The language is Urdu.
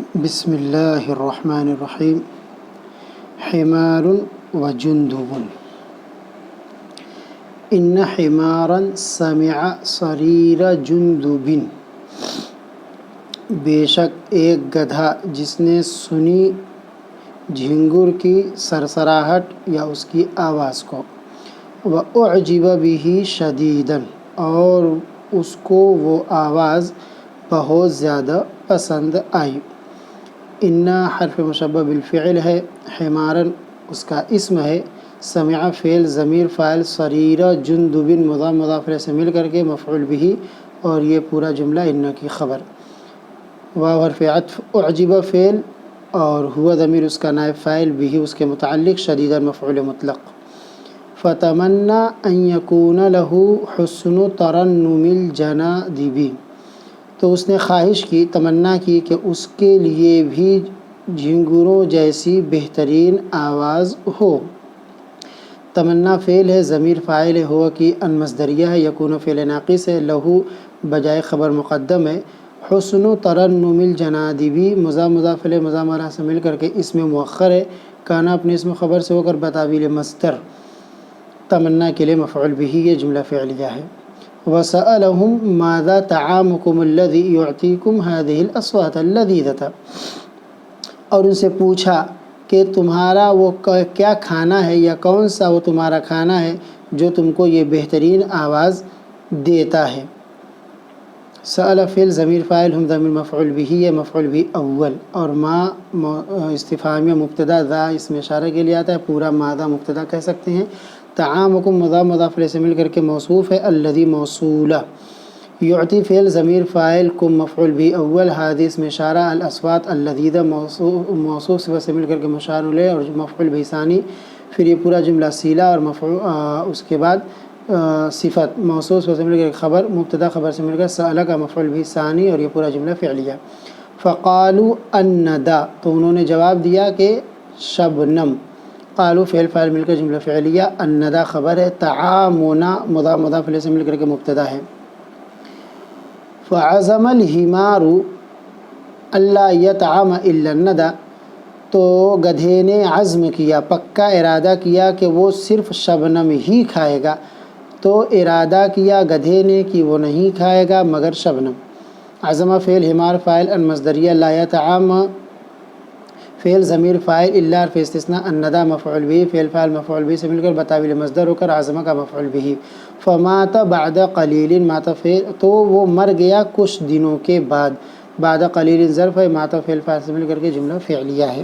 بسم اللہ الرحمن الرحیم۔ حمار و جندب۔ ان حمارا سمع صریر جندب، بے شک ایک گدھا جس نے سنی جھنگر کی سرسراہٹ یا اس کی آواز کو، وَأُعْجِبَ بِهِ شَدِيدًا، اور اس کو وہ آواز بہت زیادہ پسند آئی۔ اِنَّا حرف مشبہ بالفعل ہے، حمارن اس کا اسم ہے، سمع فعل ضمیر فاعل، صریر جندب مضاف مضاف الیہ سے مل کر کے مفعول بہ، اور یہ پورا جملہ ان کی خبر۔ واو حرف عطف، اعجب فعل اور ہوا ضمیر اس کا نائب فاعل، بہ اس کے متعلق، شدیدا مفعول مطلق۔ فتمنى ان يكون له حسن ترنم الجنادب، تو اس نے خواہش کی، تمنا کی کہ اس کے لیے بھی جھنگوروں جیسی بہترین آواز ہو۔ تمنا فعل ہے، ضمیر فاعل ہے، ہوا کی ان مصدریہ ہے، یکون فعل ناقص ہے، لہو بجائے خبر مقدم ہے۔ حسن ترنم الجنادب مضاف مضاف الیہ مضاف الیہ سے مل کر کے اسم مؤخر ہے، کانا اپنے اسم خبر سے ہو کر بتاویل مصدر، تمنا کے لیے مفعول بہ، یہ جملہ فعلیہ ہے۔ وَسَأَلَهُمْ مَاذَا طَعَامُكُمُ الَّذِي يُعْطِيكُمْ هَذِهِ الْأَصْوَاتَ اللَّذِيذَةَ، اور ان سے پوچھا کہ تمہارا وہ کیا کھانا ہے یا کون سا وہ تمہارا کھانا ہے جو تم کو یہ بہترین آواز دیتا ہے۔ سأل فعل ضمیر فاعل، ہم ضمیر مفعول بہ ہے، مفعول بہ اول، اور ما استفہامیہ مبتدا، ذا اس میں اشارہ کے لیے آتا ہے، پورا ماذا مبتدا کہہ سکتے ہیں۔ طعامکم مضاف مضاف الیہ سے مل کر کے موصوف ہے، الذی موصولہ، یعطی فعل ضمیر فاعل، کم مفعول بہ اول، ہذہ اس میں اشارہ، الاصوات اللذیذہ موصوف صفت سے مل کر کے مشار الیہ اور مفعول بہ ثانی، پھر یہ پورا جملہ صلہ اور اس کے بعد صفت موصوف سے مل کر خبر، مبتدا خبر سے مل کر سأل کا مفعول بہ ثانی، اور یہ پورا جملہ فعلیہ۔ فقالوا الندى، تو انہوں نے جواب دیا کہ شبنم۔ قالوا فعل فاعل مل کر جملہ فعلیہ، الندى خبر ہے، طعامنا مضاف مضاف الیہ سے مل کر کے مبتدا ہے۔ فعزم الحمار الا يطعم الا الندى، تو گدھے نے عزم کیا، پکا ارادہ کیا کہ وہ صرف شبنم ہی کھائے گا، تو ارادہ کیا گدھے نے کہ وہ نہیں کھائے گا مگر شبنم۔ عزم فعل حمار فاعل ان مصدریہ، لا يطعم فعل ضمیر فاعل، الا حرف استثناء، الندى مفعول به، فعل فاعل مفعول به سے مل کر بتاویل مصدر ہو کر عزم کا مفعول به۔ فمات بعد قلیل، مات فعل، تو وہ مر گیا کچھ دنوں کے بعد، بعد قلیل ظرف ہے، مات فعل فاعل سے مل کر کے جملہ فعلیہ ہے۔